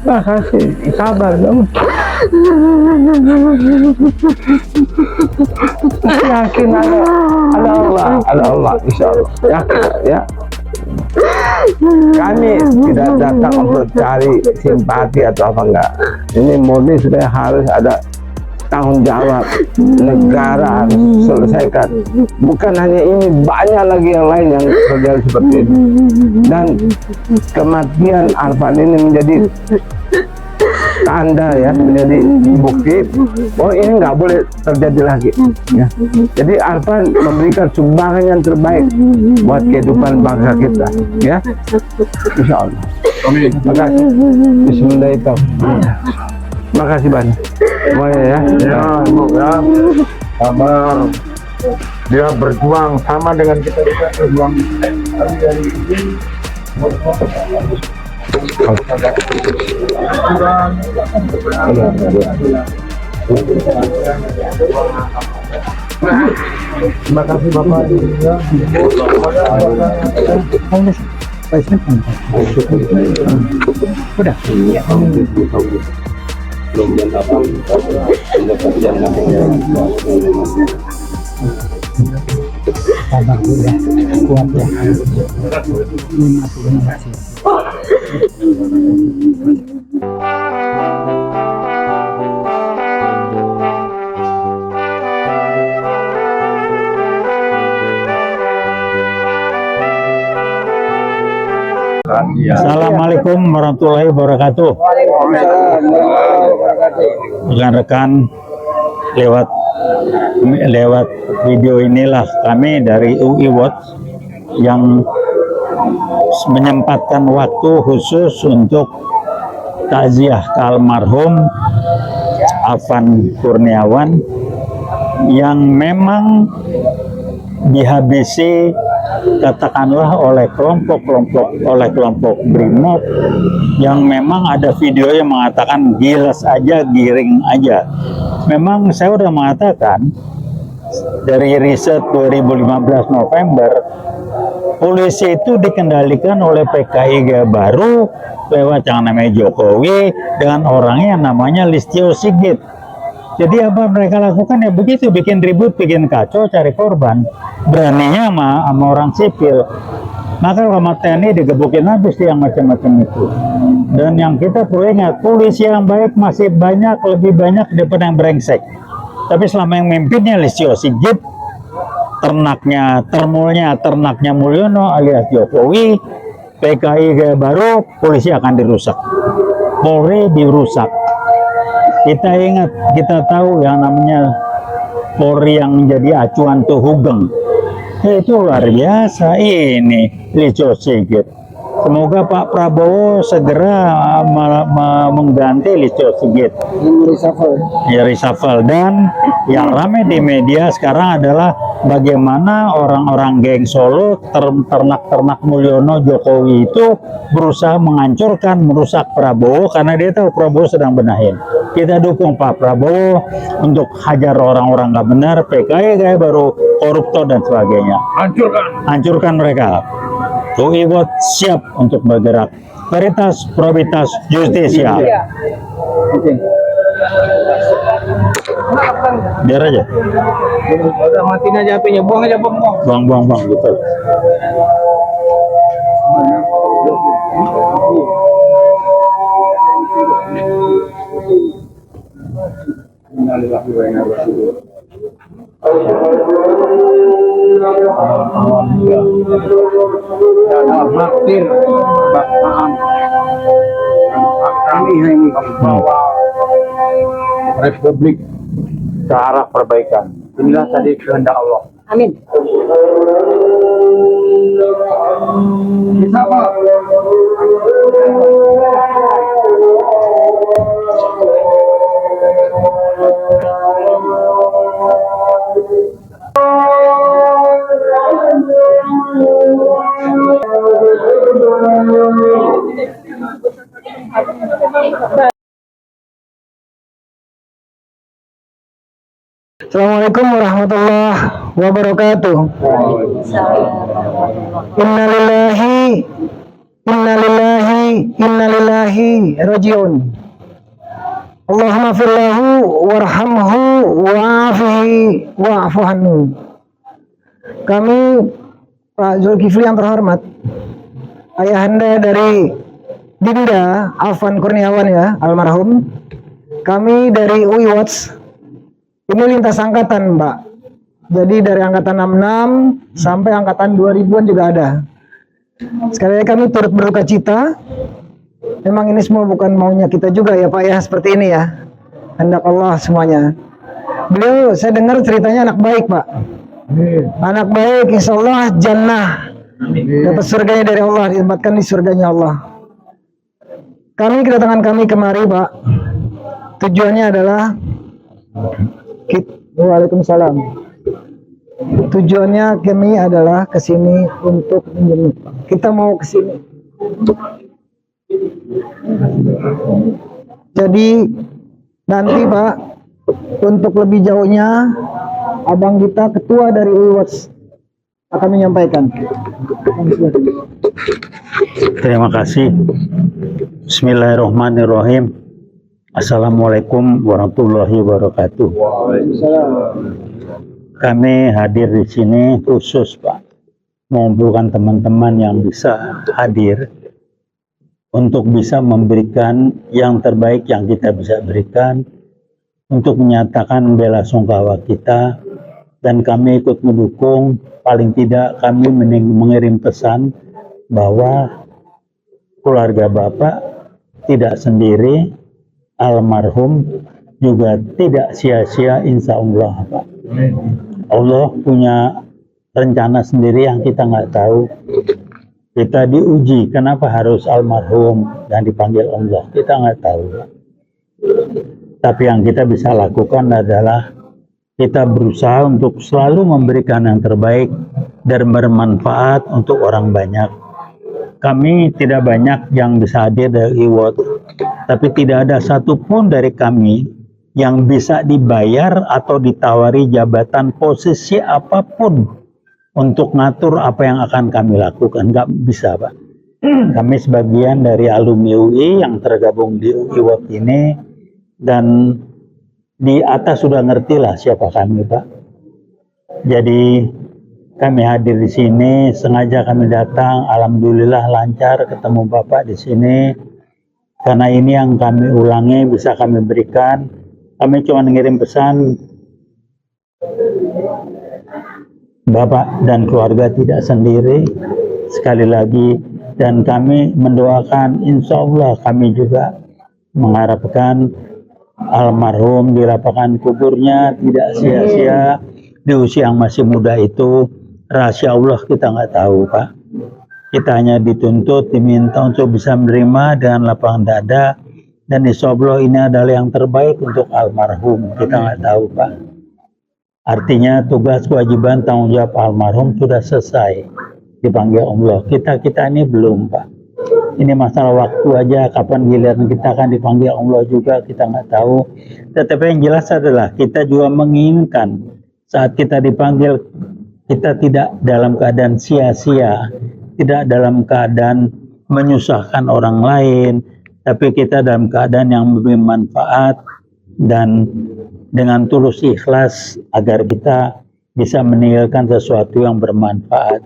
Makasih, sabar dong. Yakin ada Allah, insya Allah. Yakin ya. Kami tidak datang untuk cari simpati atau apa enggak. Ini murni sudah harus ada tanggung jawab negara harus selesaikan. Bukan hanya ini, banyak lagi yang lain yang terjadi seperti ini. Dan kematian Arfan ini menjadi tanda ya, menjadi bukti bahwa ini nggak boleh terjadi lagi ya. Jadi Arfan memberikan sumbangan yang terbaik buat kehidupan bangsa kita ya, insya Allah. Amin. Makasih. Bismillahirrahmanirrahim. Makasih banyak semuanya ya. Ya, sabar. Dia berjuang sama dengan kita berjuang dari ini. Terima kasih Bapak. Udah. Sabar ya, kuat ya. Terima kasih. Assalamualaikum warahmatullahi wabarakatuh. Rekan-rekan, lewat video inilah kami dari UI Watch yang menyempatkan waktu khusus untuk takziah ke almarhum Afan Kurniawan yang memang dihabisi katakanlah oleh kelompok Brimob yang memang ada video yang mengatakan gilas aja, giring aja. Memang saya udah mengatakan dari riset 2015 November, polisi itu dikendalikan oleh PKI Gaya Baru lewat yang namanya Jokowi dengan orangnya yang namanya Listio Sigit. Jadi apa mereka lakukan ya begitu, bikin ribut, bikin kacau, cari korban. Beraninya sama orang sipil. Maka sama TNI digebukin habis yang macam-macam itu. Dan yang kita perlu ingat, polisi yang baik masih banyak, lebih banyak daripada yang brengsek. Tapi selama yang mimpinnya Listio Sigit, ternaknya Mulyono alias Jokowi, PKI Gaya Baru, polisi akan dirusak. Polri dirusak. Kita ingat, kita tahu yang namanya Polri yang menjadi acuan tuh Hugeng. Itu luar biasa ini Listio Sigit. Semoga Pak Prabowo segera mengganti Listio Sigit. Reshuffle. Dan yang ramai di media sekarang adalah bagaimana orang-orang geng Solo, ternak Mulyono, Jokowi itu berusaha menghancurkan, merusak Prabowo karena dia tahu Prabowo sedang benahin. Kita dukung Pak Prabowo untuk hajar orang-orang nggak benar, PKI Gaya Baru, koruptor dan sebagainya. Hancurkan mereka. UI Watch siap untuk bergerak. Veritas, probitas, justisia. Biar aja. Udah matiin aja HP-nya, buang aja bom. Buang, betul. Maktir kebangsaan kami ini membawa Republik ke arah perbaikan. Inilah tadi kehendak Allah. Amin. Assalamualaikum warahmatullahi wabarakatuh. Innalillahi inna lillahi rajiun. Allahumma firlahu warhamhu wa'afihi wa'afu anhu. Kami, Pak Zulkifli yang terhormat, ayahanda dari Dinda Alvan Kurniawan ya, almarhum. Kami dari UI Watch, ini lintas angkatan Mbak. Jadi dari angkatan 66 sampai angkatan 2000-an juga ada. Sekali lagi kami turut berduka cita. Memang ini semua bukan maunya kita juga ya Pak ya, seperti ini ya. Kehendak Allah semuanya. Beliau, saya dengar ceritanya anak baik Pak. Anak baik, insya Allah jannah. Dapat surganya dari Allah, ditempatkan di surganya Allah. Kedatangan kami kemari Pak, tujuannya adalah Waalaikumsalam. Tujuannya kami adalah kesini untuk menjenguk. Kita mau kesini. Jadi nanti Pak, untuk lebih jauhnya, abang kita ketua dari UIWatch akan menyampaikan. Terima kasih. Bismillahirrahmanirrahim. Assalamualaikum warahmatullahi wabarakatuh. Kami hadir di sini khusus Pak, mengumpulkan teman-teman yang bisa hadir untuk bisa memberikan yang terbaik yang kita bisa berikan, untuk menyatakan bela sungkawa kita, dan kami ikut mendukung. Paling tidak kami mengirim pesan bahwa keluarga Bapak tidak sendiri, almarhum juga tidak sia-sia insya Allah Pak. Allah punya rencana sendiri yang kita nggak tahu. Kita diuji, kenapa harus almarhum dan dipanggil Allah? Kita nggak tahu. Tapi yang kita bisa lakukan adalah kita berusaha untuk selalu memberikan yang terbaik dan bermanfaat untuk orang banyak. Kami tidak banyak yang bisa hadir dari IWOT, tapi tidak ada satupun dari kami yang bisa dibayar atau ditawari jabatan posisi apapun untuk ngatur apa yang akan kami lakukan. Nggak bisa Pak. Kami sebagian dari alumni UI yang tergabung di IWOT ini, dan di atas sudah ngerti lah siapa kami Pak. Jadi kami hadir di sini, sengaja kami datang, alhamdulillah lancar ketemu Bapak di sini. Karena ini yang kami ulangi bisa kami berikan. Kami cuma ngirim pesan, Bapak dan keluarga tidak sendiri, sekali lagi, dan kami mendoakan, insya Allah kami juga mengharapkan almarhum dirapatkan kuburnya tidak sia-sia di usia yang masih muda itu. Rahasia Allah kita nggak tahu Pak. Kita hanya dituntut, diminta untuk bisa menerima dengan lapang dada, dan insya Allah ini adalah yang terbaik untuk almarhum. Kita nggak tahu Pak. Artinya tugas, kewajiban, tanggung jawab almarhum sudah selesai, dipanggil Allah. Kita ini belum Pak. Ini masalah waktu aja, kapan giliran kita akan dipanggil Allah juga kita nggak tahu. Tetapi yang jelas adalah kita juga menginginkan saat kita dipanggil, kita tidak dalam keadaan sia-sia, tidak dalam keadaan menyusahkan orang lain, tapi kita dalam keadaan yang memberi manfaat dan dengan tulus ikhlas agar kita bisa meninggalkan sesuatu yang bermanfaat.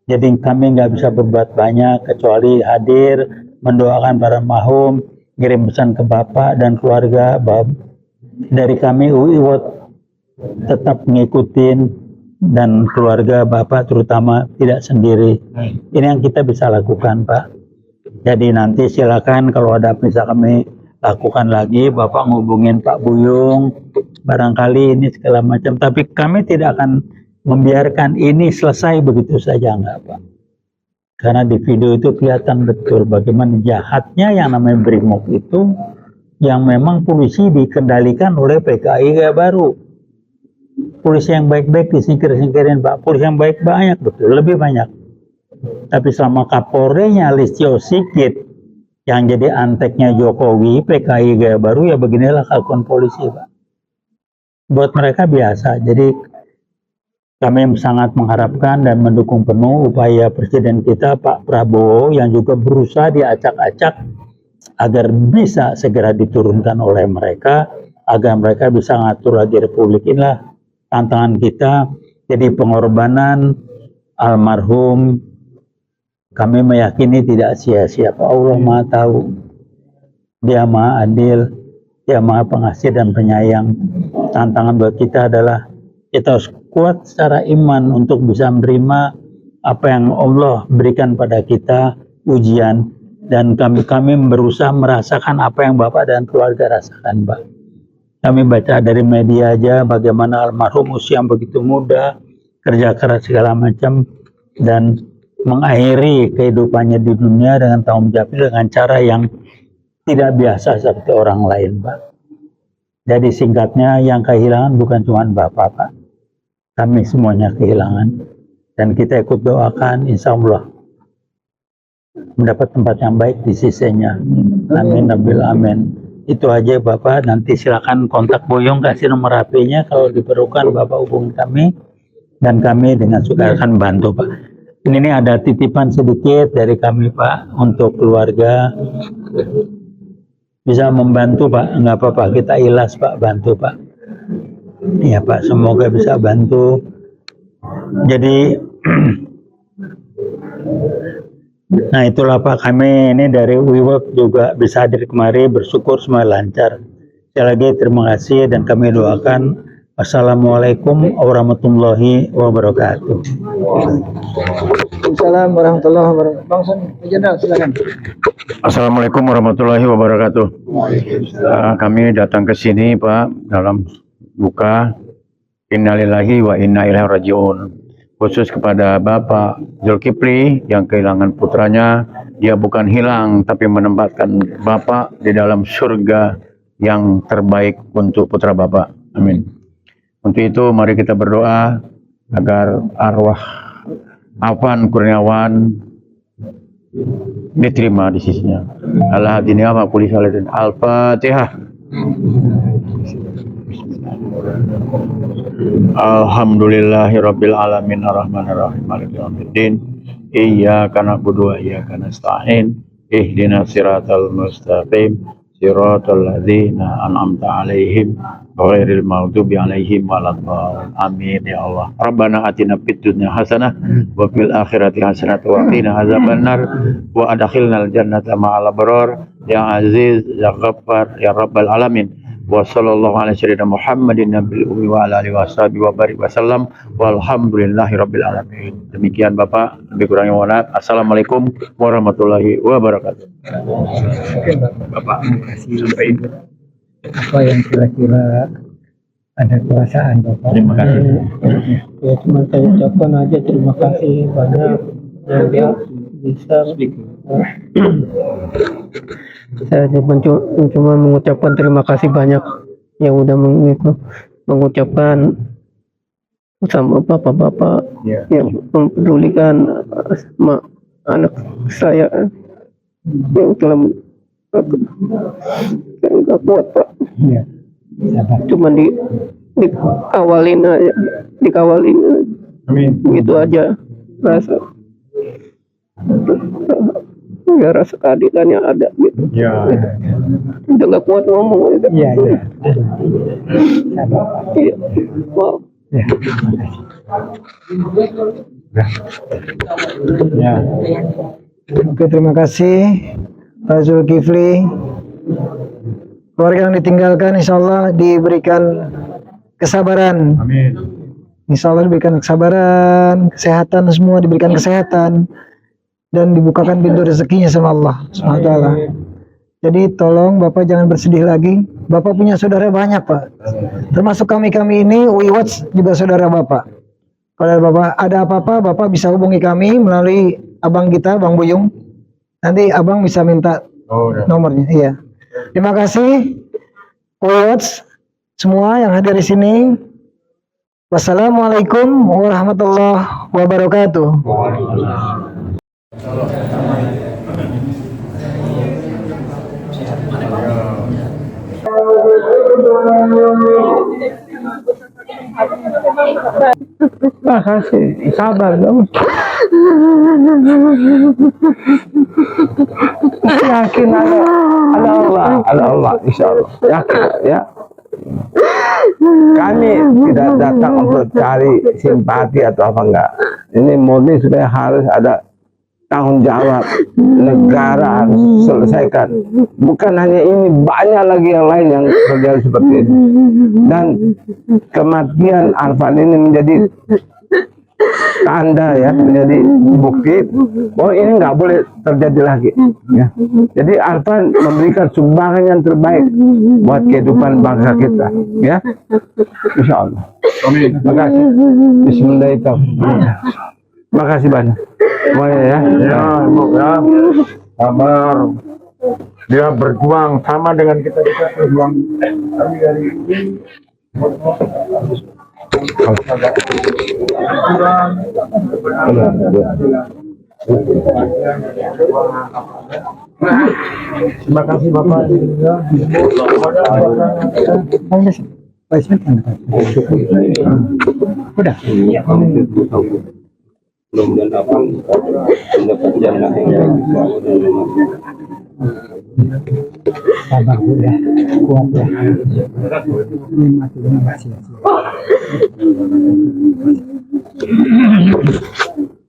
Jadi kami nggak bisa berbuat banyak kecuali hadir, mendoakan para almarhum, kirim pesan ke Bapak dan keluarga. Dari kami UIWOT tetap mengikutin, dan keluarga Bapak terutama tidak sendiri. Ini yang kita bisa lakukan Pak. Jadi nanti silakan kalau ada bisa kami lakukan lagi, Bapak ngubungin Pak Buyung, barangkali ini segala macam. Tapi kami tidak akan membiarkan ini selesai begitu saja, enggak Pak. Karena di video itu kelihatan betul bagaimana jahatnya yang namanya Brimob itu, yang memang polisi dikendalikan oleh PKI Gaya Baru. Polisi yang baik-baik disingkir-singkirin Pak. Polisi yang baik banyak betul, lebih banyak. Tapi selama Kapolrenya Listio Sigit yang jadi anteknya Jokowi, PKI Gaya Baru, ya beginilah kelakuan polisi Pak. Buat mereka biasa. Jadi Kami sangat mengharapkan dan mendukung penuh upaya Presiden kita Pak Prabowo yang juga berusaha diacak-acak agar bisa segera diturunkan oleh mereka, agar mereka bisa ngatur lagi Republik. Inilah tantangan kita. Jadi pengorbanan almarhum kami meyakini tidak sia-sia. Allah Maha tahu, Dia Maha adil, Dia Maha pengasih dan penyayang. Tantangan buat kita adalah kita harus kuat secara iman untuk bisa menerima apa yang Allah berikan pada kita, ujian, dan kami berusaha merasakan apa yang Bapak dan keluarga rasakan, Pak. Kami baca dari media aja bagaimana almarhum usia begitu muda, kerja keras segala macam, dan mengakhiri kehidupannya di dunia dengan tanggung jawab dengan cara yang tidak biasa seperti orang lain, Pak. Jadi singkatnya, yang kehilangan bukan cuma Bapak, Pak. Kami semuanya kehilangan. Dan kita ikut doakan, insya Allah mendapat tempat yang baik di sisinya. Amin, nabil amin. Itu aja Bapak, nanti silakan kontak Boyong, kasih nomor HP-nya, kalau diperlukan Bapak hubungi kami, dan kami dengan suka akan bantu, Pak. Ini ada titipan sedikit dari kami, Pak, untuk keluarga. Bisa membantu, Pak, nggak apa-apa, kita ikhlas, Pak, bantu, Pak. Iya, Pak, semoga bisa bantu. Jadi nah itulah Pak, kami ini dari WeWork juga bisa hadir kemari, bersyukur semua lancar. Sekali lagi terima kasih dan kami doakan. Wassalamualaikum warahmatullahi wabarakatuh. Assalamualaikum warahmatullahi wabarakatuh. Bang Son, Jenderal, silakan. Assalamualaikum warahmatullahi wabarakatuh. Kami datang ke sini Pak dalam buka innalillahi wa inna ilaihi rajiun, khusus kepada Bapak Zulkifli yang kehilangan putranya. Dia bukan hilang tapi menempatkan Bapak di dalam surga yang terbaik untuk putra Bapak. Amin. Untuk itu mari kita berdoa agar arwah Afan Kurniawan diterima di sisinya. Al-Hadiniya wa kulli salatin. Al-Fatihah. Alhamdulillahirabbil alamin arrahmanir rahim maliki yaumiddin. Iyyaka na'budu wa iyyaka nasta'in. Ihdinas siratal mustaqim. Siratal ladzina an'amta 'alaihim ghairil maghdubi 'alaihim waladdallin. Amin ya Allah. Rabbana atina fid dunya hasanah wa fil akhirati hasanah wa qina azabannar wa adkhilnal jannata ma'al abrar ya aziz ya ghaffar ya rabbal alamin. Wa sallallahu ala sayyidina Muhammadin nabil ummi wa ala alihi washabihi wa barik wasallam walhamdulillahi rabbil alamin. Demikian Bapak, lebih kurangnya mohon maaf. Assalamualaikum warahmatullahi wabarakatuh. Oke, Bapak kasih sampaikan apa yang kira-kira ada perasaan Bapak. Terima kasih. Ya cuma saya ucapkan aja terima kasih banyak yang dia bisa. Saya cuma mengucapkan terima kasih banyak yang udah mengucapkan sama bapak-bapak yang mempedulikan sama anak saya yang telah nggak kuat Pak. Iya. Cuma dikawalin aja, dikawalin. Amin. Gitu aja rasa. Ya rasa keadilannya ada gitu. Ya. Udah nggak kuat ngomong gitu. Iya, iya. Iya. Maaf. Ya. Oke, terima kasih Pak Zulkifli. Keluarga yang ditinggalkan insya Allah diberikan kesabaran. Amin. Insya Allah diberikan kesabaran, kesehatan, semua diberikan kesehatan. Dan dibukakan pintu rezekinya sama Allah SWT. Jadi tolong Bapak jangan bersedih lagi. Bapak punya saudara banyak Pak. Termasuk kami ini, WeWatch juga saudara Bapak. Kalau Bapak ada apa-apa, Bapak bisa hubungi kami melalui abang kita, Bang Buyung. Nanti abang bisa minta nomornya. Iya. Terima kasih WeWatch semua yang hadir di sini. Wassalamualaikum warahmatullahi wabarakatuh. Makasih, sabar dong. Yakin ada Allah, insya Allah. Yakin, ya. Kami tidak datang untuk cari simpati atau apa enggak. Ini murni supaya harus ada tanggung jawab negara harus selesaikan. Bukan hanya ini, banyak lagi yang lain yang terjadi seperti ini. Dan kematian Arfan ini menjadi tanda, ya, menjadi bukti bahwa ini nggak boleh terjadi lagi, ya. Jadi Arfan memberikan sumbangan yang terbaik buat kehidupan bangsa kita, ya, insya Allah. Amin. Terima kasih. Bismillahirrahmanirrahim. Terima kasih banyak semuanya, ya. Ya, Ibu, ya. Sabar. Dia berjuang sama dengan kita berjuang. Kami dari ini terima kasih Bapak. Udah. Mudah-mudahan abang mendapat jannah yang baik. Sabar udah, kuat ya. Nikmatinya nggak sia-sia.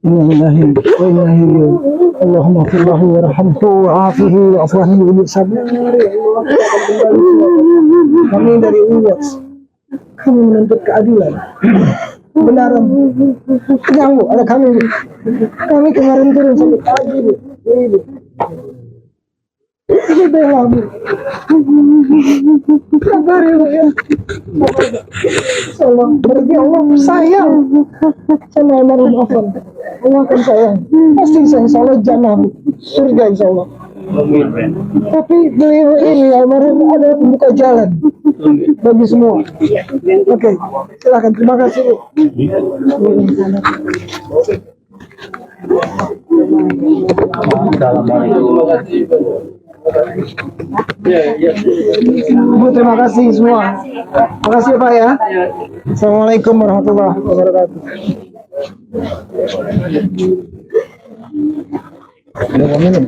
Innalillahi wa inna ilaihi raji'un. Allahumma firlahu warhamhu wa'afihi wa'afuhu wa sabar. Kami dari UWAS, kami menuntut keadilan, kebenaran. Terganggu, ada kami. Kami kemarin turun sampai pagi, Bu. Ibu. Ini bela, Bu. Sabar ya, Bu, ya. Allah, berarti Allah sayang sama almarhum Afan. Allah akan sayang. Pasti sayang, insya Allah jannah, Bu. Surga insya Allah. Tapi beliau ini almarhum ada pembuka jalan bagi semua. Oke, silakan. Terima kasih, Bu. Bu, terima kasih semua. Terima kasih Pak ya. Assalamualaikum warahmatullahi wabarakatuh. Udah mau minum?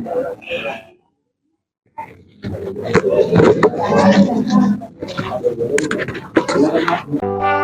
Thank you.